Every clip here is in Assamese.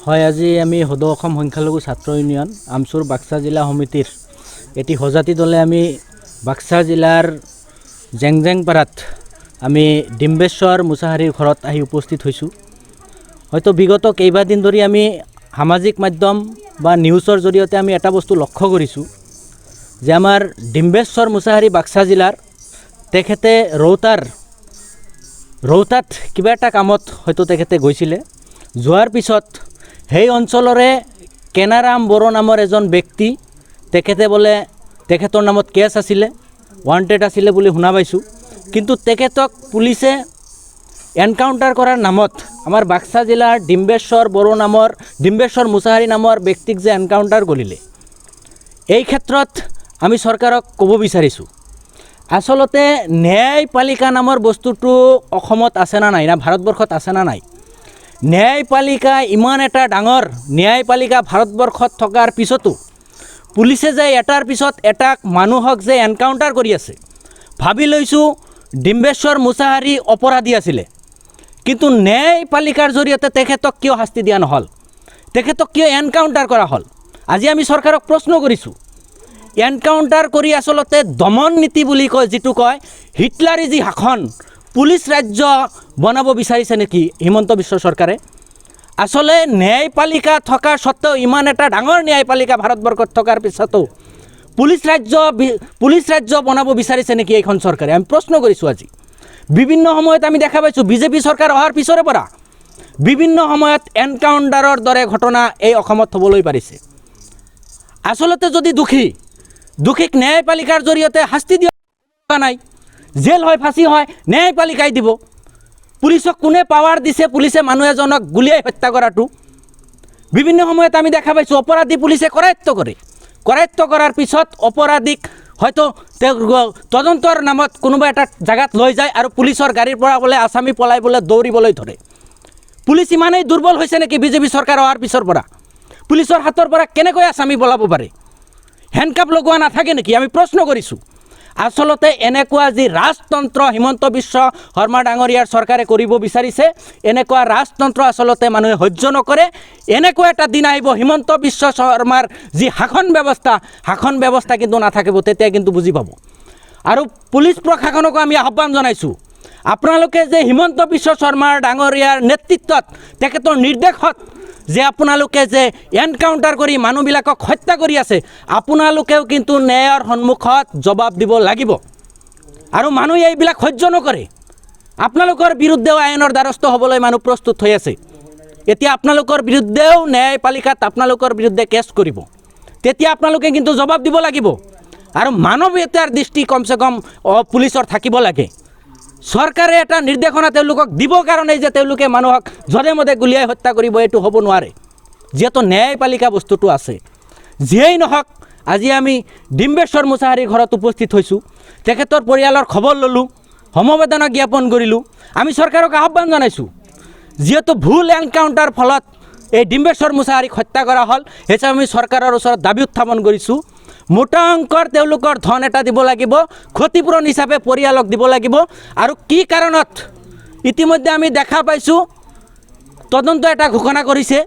হয়, আজি আমি সদৌ অসম সংখ্যালঘু ছাত্ৰ ইউনিয়ন আমচুৰ বাক্সা জিলা সমিতিৰ এটি সজাতি দলে আমি বাক্সা জিলাৰ জেংজেংপাৰাত আমি ডিম্বেশ্বৰ মুছাহাৰীৰ ঘৰত আহি উপস্থিত হৈছোঁ। হয়তো বিগত কেইবাদিন ধৰি আমি সামাজিক মাধ্যম বা নিউজৰ জৰিয়তে আমি এটা বস্তু লক্ষ্য কৰিছোঁ যে আমাৰ ডিম্বেশ্বৰ মুছাহাৰী বাক্সা জিলাৰ তেখেতে ৰৌতাত কিবা এটা কামত হয়তো তেখেতে গৈছিলে। যোৱাৰ পিছত সেই অঞ্চলৰে কেনাৰাম বড়ো নামৰ এজন ব্যক্তি তেখেতে বোলে তেখেতৰ নামত কেছ আছিলে, ৱান্টেড আছিলে বুলি শুনা পাইছোঁ। কিন্তু তেখেতক পুলিচে এনকাউণ্টাৰ কৰাৰ নামত আমাৰ বাক্সা জিলাৰ ডিম্বেশ্বৰ মুছাহাৰী নামৰ ব্যক্তিক যে এনকাউণ্টাৰ কৰিলে, এই ক্ষেত্ৰত আমি চৰকাৰক ক'ব বিচাৰিছোঁ, আচলতে ন্যায়পালিকা নামৰ বস্তুটো অসমত আছে না নাই, না ভাৰতবৰ্ষত আছে না নাই? ন্যায়পালিকা ইমান এটা ডাঙৰ ন্যায়পালিকা ভাৰতবৰ্ষত থকাৰ পিছতো পুলিচে যে এটাৰ পিছত এটাক মানুহক যে এনকাউণ্টাৰ কৰি আছে, ভাবি লৈছোঁ ডিম্বেশ্বৰ মুছাহাৰী অপৰাধী আছিলে। কিন্তু ন্যায়পালিকাৰ জৰিয়তে তেখেতক কিয় শাস্তি দিয়া নহ'ল? তেখেতক কিয় এনকাউণ্টাৰ কৰা হ'ল? আজি আমি চৰকাৰক প্ৰশ্ন কৰিছোঁ। এনকাউণ্টাৰ কৰি আচলতে দমন নীতি বুলি কয়, যিটো কয় হিটলাৰী যি শাসন, পুলিচ ৰাজ্য বনাব বিচাৰিছে নেকি হিমন্ত বিশ্ব চৰকাৰে? আচলতে ন্যায়পালিকা থকাৰ স্বত্তেও, ইমান এটা ডাঙৰ ন্যায়পালিকা ভাৰতবৰ্ষত থকাৰ পিছতো পুলিচ ৰাজ্য বনাব বিচাৰিছে নেকি এইখন চৰকাৰে? আমি প্ৰশ্ন কৰিছোঁ। আজি বিভিন্ন সময়ত আমি দেখা পাইছোঁ বিজেপি চৰকাৰ অহাৰ পিছৰে পৰা বিভিন্ন সময়ত এনকাউণ্টাৰৰ দৰে ঘটনা এই অসমত হ'বলৈ পাৰিছে। আচলতে যদি দোষীক ন্যায়পালিকাৰ জৰিয়তে শাস্তি দিয়া নাই, জেল হয়, ফাঁচি হয়, ন্যায়পালিকাই দিব। পুলিচক কোনে পাৱাৰ দিছে পুলিচে মানুহ এজনক গুলিয়াই হত্যা কৰাটো? বিভিন্ন সময়ত আমি দেখা পাইছোঁ অপৰাধী পুলিচে কৰায়ত্ব কৰাৰ পিছত অপৰাধীক হয়তো তদন্তৰ নামত কোনোবা এটা জেগাত লৈ যায় আৰু পুলিচৰ গাড়ীৰ পৰা বোলে আসামী পলাই বোলে দৌৰিবলৈ ধৰে। পুলিচ ইমানেই দুৰ্বল হৈছে নেকি বিজেপি চৰকাৰ অহাৰ পিছৰ পৰা? পুলিচৰ হাতৰ পৰা কেনেকৈ আসামী পলাব পাৰে? হেণ্ডকাপ লগোৱা নাথাকে নেকি? আমি প্ৰশ্ন কৰিছোঁ। আচলতে এনেকুৱা যি ৰাজতন্ত্ৰ হিমন্ত বিশ্ব শৰ্মা ডাঙৰীয়াৰ চৰকাৰে কৰিব বিচাৰিছে, এনেকুৱা ৰাজতন্ত্ৰ আচলতে মানুহে সহ্য নকৰে। এনেকুৱা এটা দিন আহিব হিমন্ত বিশ্ব শৰ্মাৰ যি শাসন ব্যৱস্থা কিন্তু নাথাকিব, তেতিয়া কিন্তু বুজি পাব। আৰু পুলিচ প্ৰশাসনকো আমি আহ্বান জনাইছোঁ, আপোনালোকে যে হিমন্ত বিশ্ব শৰ্মাৰ ডাঙৰীয়াৰ নেতৃত্বত তেখেতৰ নিৰ্দেশত যে আপোনালোকে যে এনকাউণ্টাৰ কৰি মানুহবিলাকক হত্যা কৰি আছে, আপোনালোকেও কিন্তু ন্যায়ৰ সন্মুখত জবাব দিব লাগিব। আৰু মানুহে এইবিলাক সহ্য নকৰে। আপোনালোকৰ বিৰুদ্ধেও আইনৰ দ্বাৰস্থ হ'বলৈ মানুহ প্ৰস্তুত হৈ আছে। এতিয়া আপোনালোকৰ বিৰুদ্ধেও ন্যায়পালিকাত আপোনালোকৰ বিৰুদ্ধে কেছ কৰিব, তেতিয়া আপোনালোকে কিন্তু জবাব দিব লাগিব। আৰু মানৱীয়তাৰ দৃষ্টি কমচে কম পুলিচৰ থাকিব লাগে। চৰকাৰে এটা নিৰ্দেশনা তেওঁলোকক দিব কাৰণেই যে তেওঁলোকে মানুহক যধে মধে গুলিয়াই হত্যা কৰিব, এইটো হ'ব নোৱাৰে, যিহেতু ন্যায়পালিকা বস্তুটো আছে। যিয়েই নহওক, আজি আমি ডিম্বেশ্বৰ মুছাহাৰীৰ ঘৰত উপস্থিত হৈছোঁ, তেখেতৰ পৰিয়ালৰ খবৰ ল'লোঁ, সমবেদনা জ্ঞাপন কৰিলোঁ। আমি চৰকাৰক আহ্বান জনাইছোঁ, যিহেতু ভুল এনকাউণ্টাৰ ফলত এই ডিম্বেশ্বৰ মুছাহাৰীক হত্যা কৰা হ'ল, সেইচে আমি চৰকাৰৰ ওচৰত দাবী উত্থাপন কৰিছোঁ। মোটা অংকৰ তেওঁলোকৰ ধন এটা দিব লাগিব, ক্ষতিপূৰণ হিচাপে পৰিয়ালক দিব লাগিব। আৰু কি কাৰণত ইতিমধ্যে আমি দেখা পাইছোঁ তদন্ত এটা ঘোষণা কৰিছে।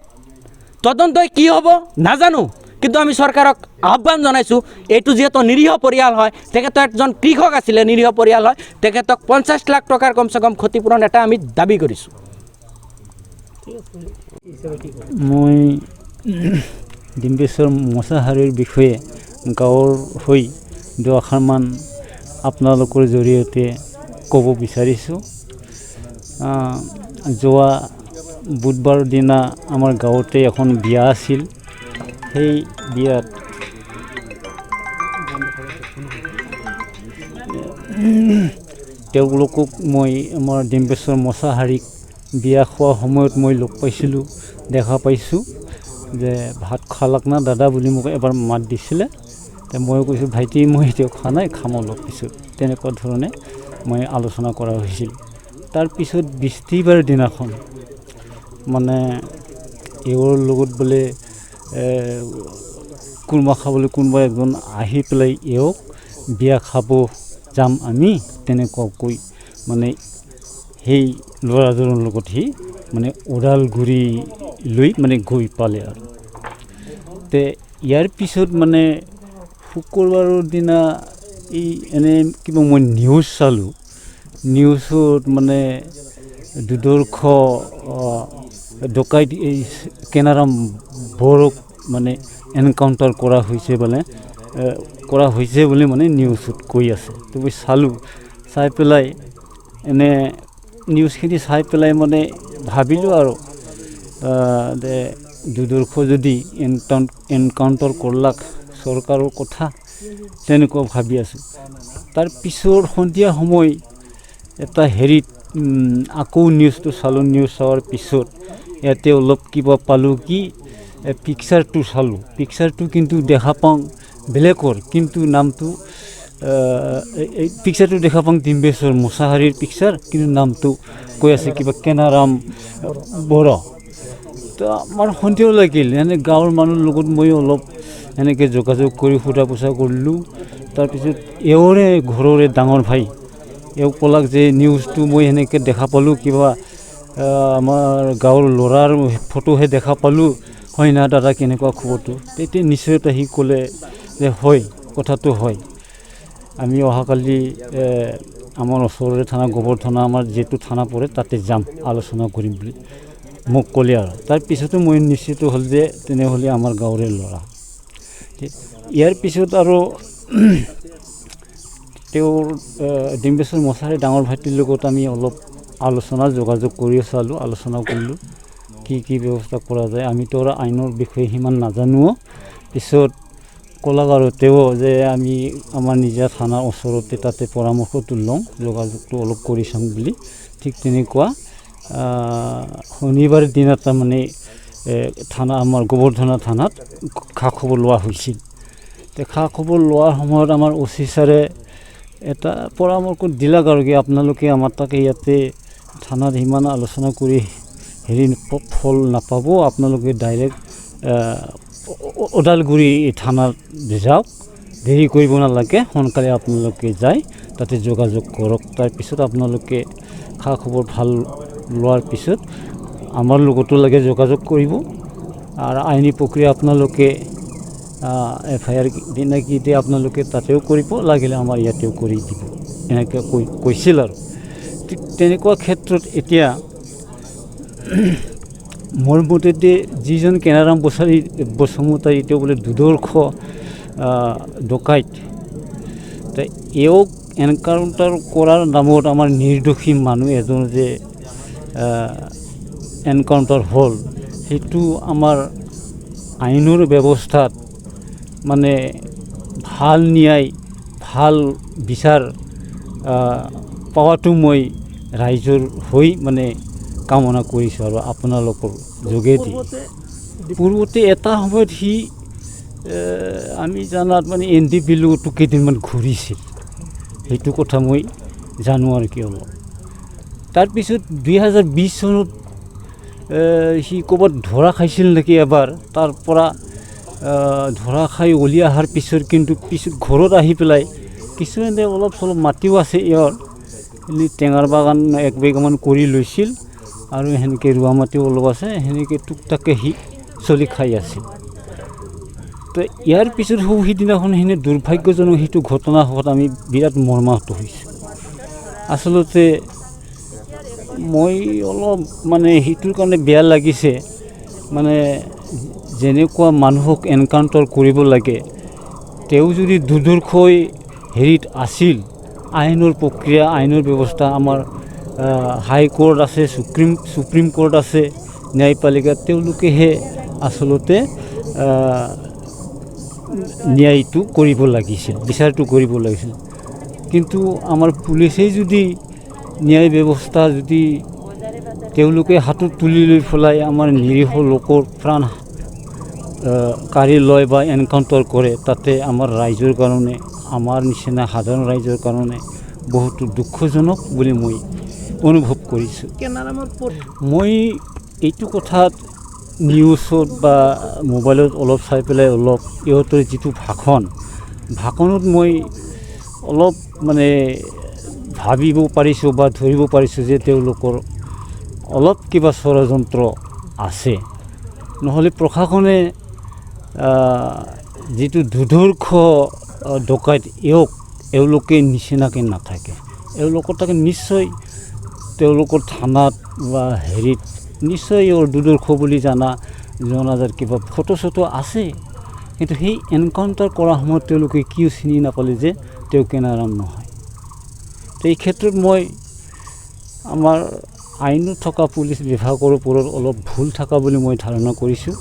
তদন্তই কি হ'ব নাজানো, কিন্তু আমি চৰকাৰক আহ্বান জনাইছোঁ, এইটো যিহেতু নিৰীহ পৰিয়াল হয়, তেখেতৰ একজন কৃষক আছিলে, নিৰীহ পৰিয়াল হয়, তেখেতক 50 লাখ টকাৰ কমচে কম ক্ষতিপূৰণ এটা আমি দাবী কৰিছোঁ। মই ডিম্বেশ্বৰ মুছাহাৰীৰ বিষয়ে গাঁৱৰ হৈ দুআষাৰমান আপোনালোকৰ জৰিয়তে ক'ব বিচাৰিছোঁ। যোৱা বুধবাৰৰ দিনা আমাৰ গাঁৱতে এখন বিয়া আছিল। সেই বিয়াত তেওঁলোকক মই আমাৰ ডিম্বেশ্বৰ মুছাহাৰীক বিয়া খোৱা সময়ত মই লগ পাইছিলোঁ, দেখা পাইছোঁ যে ভাত খালাক না দাদা বুলি মোক এবাৰ মাত দিছিলে। মই কৈছোঁ ভাইটি মই এতিয়াও খোৱা নাই, খাম অলপ পিছত, তেনেকুৱা ধৰণে মই আলোচনা কৰা হৈছিল। তাৰপিছত বৃহস্পতিবাৰ দিনাখন মানে এওঁৰ লগত বোলে কুৰ্মা খাবলৈ কোনোবা এজন আহি পেলাই এওঁক বিয়া খাব যাম আমি, তেনেকুৱাকৈ মানে সেই ল'ৰাজনৰ লগত সি মানে ওদালগুৰি লৈ মানে গৈ পালে আৰু তে ইয়াৰ পিছত মানে শুক্ৰবাৰৰ দিনা এই এনে কিবা মই নিউজ চালোঁ নিউজত মানে দুৰ্দৰ্শ ডকাইত এই কেনাৰাম বৰক মানে এনকাউণ্টাৰ কৰা হৈছে বুলি মানে নিউজত কৈ আছে তো মই চালোঁ চাই পেলাই এনে নিউজখিনি চাই পেলাই মানে ভাবিলোঁ আৰু যে দুৰ্দৰ্শ যদি এনকাউণ্টাৰ কৰলাক চৰকাৰৰ কথা তেনেকুৱা ভাবি আছোঁ তাৰ পিছৰ সন্ধিয়া সময় এটা হেৰিত আকৌ নিউজটো চালোঁ নিউজ চোৱাৰ পিছত ইয়াতে অলপ কিবা পালোঁ কি পিকচাৰটো চালোঁ পিকচাৰটো কিন্তু দেখা পাওঁ বেলেগৰ কিন্তু নামটো এই পিকচাৰটো দেখা পাওঁ ডিম্বেশ্বৰ মছাহাৰীৰ পিকচাৰ কিন্তু নামটো কৈ আছে কিবা কেনাৰাম বৰা তো আমাৰ সন্দেহ লাগিল এনে গাঁৱৰ মানুহৰ লগত মই অলপ এনেকৈ যোগাযোগ কৰি সোধা পোছা কৰিলোঁ তাৰপিছত এওঁৰে ঘৰৰে ডাঙৰ ভাই এওঁ ক'লাক যে নিউজটো মই সেনেকৈ দেখা পালোঁ কিবা আমাৰ গাঁৱৰ ল'ৰাৰ ফটোহে দেখা পালোঁ হয় না দাদা কেনেকুৱা খবৰটো তেতিয়া নিশ্চয়তা সি ক'লে যে হয় কথাটো হয় আমি অহাকালি আমাৰ ওচৰৰে থানা গোবৰ থানা আমাৰ যিটো থানা পৰে তাতে যাম আলোচনা কৰিম বুলি মোক ক'লে আৰু তাৰপিছতো মই নিশ্চিত হ'ল যে তেনেহ'লে আমাৰ গাঁৱৰে ল'ৰা ইয়াৰ পিছত আৰু তেওঁৰ ডিম্বেশ্বৰ মছাহাৰী ডাঙৰ ভাইটিৰ লগত আমি অলপ যোগাযোগ কৰি চালোঁ আলোচনা কৰিলোঁ কি ব্যৱস্থা কৰা যায় আমিতো আৰু আইনৰ বিষয়ে সিমান নাজানো পিছত ক'লাক আৰু তেওঁ যে আমি আমাৰ নিজা থানাৰ ওচৰতে তাতে পৰামৰ্শটো লওঁ যোগাযোগটো অলপ কৰি চাম বুলি ঠিক তেনেকুৱা শনিবাৰ দিনা তাৰমানে থানা আমাৰ গোবৰ্ধনা থানাত খা খবৰ লোৱা হৈছিল খা খবৰ লোৱাৰ সময়ত আমাৰ অচি ছাৰে এটা পৰামৰ্শ দিলাক আৰু কি আপোনালোকে আমাৰ তাকে ইয়াতে থানাত সিমান আলোচনা কৰি হেৰি ফল নাপাব আপোনালোকে ডাইৰেক্ট ওদালগুৰি থানাত যাওক দেৰি কৰিব নালাগে সোনকালে আপোনালোকে যায় তাতে যোগাযোগ কৰক তাৰপিছত আপোনালোকে খা খবৰ ভাল লোৱাৰ পিছত আমাৰ লগতো লাগে যোগাযোগ কৰিব আৰু আইনী প্ৰক্ৰিয়া আপোনালোকে FIR দিনা কি দিয়ে আপোনালোকে তাতেও কৰিব লাগিলে আমাৰ ইয়াতেও কৰি দিব এনেকৈ কৈছিল আৰু ঠিক তেনেকুৱা ক্ষেত্ৰত এতিয়া মোৰ মতেদি যিজন কেনাৰাম বসুমতাৰী তেওঁ বোলে দুৰ্দৰ্শ ডকাইত এওঁক এনকাউণ্টাৰ কৰাৰ নামত আমাৰ নিৰ্দোষী মানুহ এজন যে এনকাউণ্টাৰ হ'ল সেইটো আমাৰ আইনৰ ব্যৱস্থাত মানে ভাল ন্যায় ভাল বিচাৰ পাৱাটো মই ৰাইজৰ হৈ মানে কামনা কৰিছোঁ আৰু আপোনালোকৰ যোগেদি পূৰ্বতে এটা সময়ত সি আমি জানাত মানে NDPLতো কেইদিনমান ঘূৰিছিল সেইটো কথা মই জানো আৰু কি অলপ তাৰপিছত 2020 চনত সি ক'ৰবাত ধৰা খাইছিল নেকি এবাৰ তাৰ পৰা ধৰা খাই ওলি অহাৰ পিছত কিন্তু পিছত ঘৰত আহি পেলাই কিছুমানে অলপ চলপ মাটিও আছে ইয়াৰ টেঙাৰ বাগান 1 বিঘামান কৰি লৈছিল আৰু সেনেকৈ ৰোৱা মাটিও অলপ আছে সেনেকৈ টুকটাকে সি চলি খাই আছিল তো ইয়াৰ পিছত সিদিনাখন সেনে দুৰ্ভাগ্যজনক সেইটো ঘটনা হোৱাত আমি বিৰাট মৰ্মাহত হৈছোঁ আচলতে মই অলপ মানে সেইটোৰ কাৰণে বেয়া লাগিছে মানে যেনেকুৱা মানুহক এনকাউণ্টাৰ কৰিব লাগে তেওঁ যদি দুৰ্দৰ্শই হেৰিত আছিল আইনৰ প্ৰক্ৰিয়া আইনৰ ব্যৱস্থা আমাৰ হাইকোৰ্ট আছে সুপ্ৰিম কোৰ্ট আছে ন্যায়পালিকা তেওঁলোকেহে আচলতে ন্যায়টো কৰিব লাগিছিল বিচাৰটো কৰিব লাগিছিল কিন্তু আমাৰ পুলিচেই যদি ন্যায় ব্যৱস্থা যদি তেওঁলোকে হাতত তুলি লৈ পেলাই আমাৰ নিৰীহ লোকৰ প্ৰাণ কাঢ়ি লয় বা এনকাউণ্টাৰ কৰে তাতে আমাৰ ৰাইজৰ কাৰণে আমাৰ নিচিনা সাধাৰণ ৰাইজৰ কাৰণে বহুতো দুখজনক বুলি মই অনুভৱ কৰিছোঁ মই এইটো কথাত নিউজত বা মোবাইলত অলপ চাই পেলাই অলপ ইহঁতৰ যিটো ভাষণত মই অলপ মানে ভাবিব পাৰিছোঁ বা ধৰিব পাৰিছোঁ যে তেওঁলোকৰ অলপ কিবা ষড়যন্ত্ৰ আছে নহ'লে প্ৰশাসনে যিটো দুৰ্ধৰ্ষ ডকাইত এওঁলোকে নিচিনাকৈ নাথাকে। এওঁলোকৰ তাকে নিশ্চয় তেওঁলোকৰ থানাত বা হেৰিত নিশ্চয় দুৰ্ধৰ্ষ বুলি জনাজাত কিবা ফটো চটো আছে। কিন্তু সেই এনকাউণ্টাৰ কৰাৰ সময়ত তেওঁলোকে কিয় চিনি নাপালে যে তেওঁ কেনাৰাম নহয়। তো এই ক্ষেত্ৰত মই আমাৰ আইনত থকা পুলিচ বিভাগৰ ওপৰত অলপ ভুল থকা বুলি মই ধাৰণা কৰিছোঁ,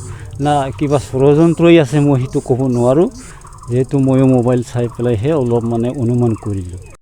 না কিবা ষড়যন্ত্ৰই আছে মই সেইটো ক'ব নোৱাৰোঁ, যিহেতু ময়ো মোবাইল চাই পেলাইহে অলপ অনুমান কৰিলোঁ।